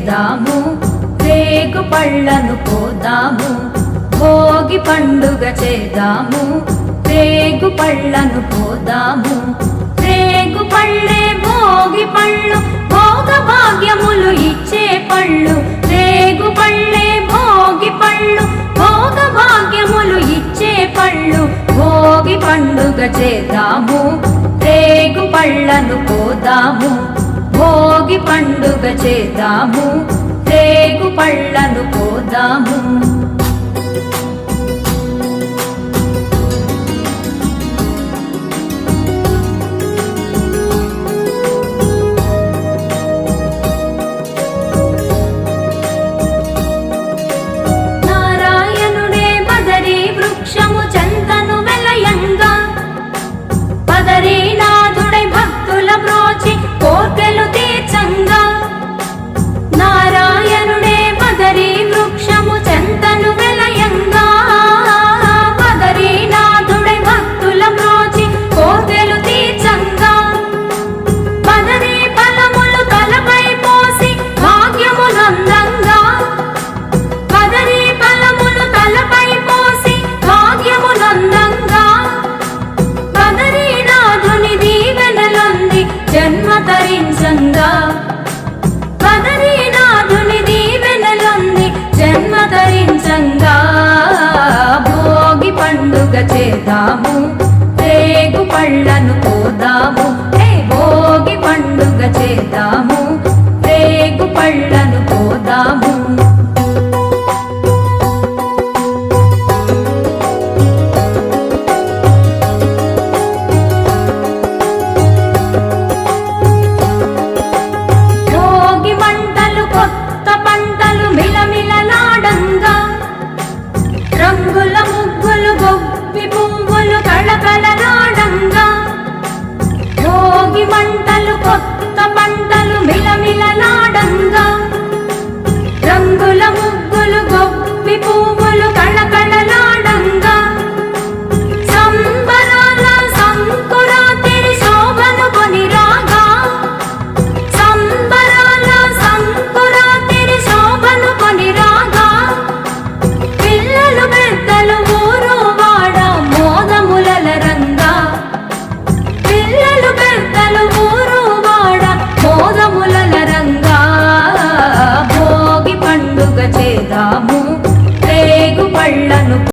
చేద్దాము, రేగు పళ్ళను కోద్దాము, భోగి పండుగ చేద్దాము, రేగు పళ్ళను కోద్దాము. రేగు పళ్ళే భోగి పళ్ళు, భోగ భాగ్యములు ఇచ్చే పళ్ళు. రేగు పళ్ళే భోగి పళ్ళు, భోగ భాగ్యములు ఇచ్చే పళ్ళు. భోగి పండుగ చేద్దాము, రేగు పళ్ళను కోద్దాము, భోగి పండుగ చేద్దాము, రేగు పళ్ళను కోద్దాము. వృక్షము చందను వెలయంగా, బదరీనాథుడై భక్తుల బ్రోచి కోర్కెలు తీర్చంగా. నారాయణుడే బదరీ వృక్షము చందను వెలయంగా, బదరీనాథుడై భక్తుల బ్రోచి కోర్కెలు తీర్చంగా. బదరీ ఫలములు తలపై పోసి భాగ్యమునందంగా, బదరీ ఫలములు తలపై పోసి భాగ్యమునందంగా. బదరీనాథుని దీవెనలొంది జన్మ తరించంగా, బదరీనాథుని దీవెనలొంది జన్మ తరించంగా. భోగి పండుగ చేద్దాము, రేగు పళ్ళను కోద్దాము, భోగి పండుగ చేద్దాము,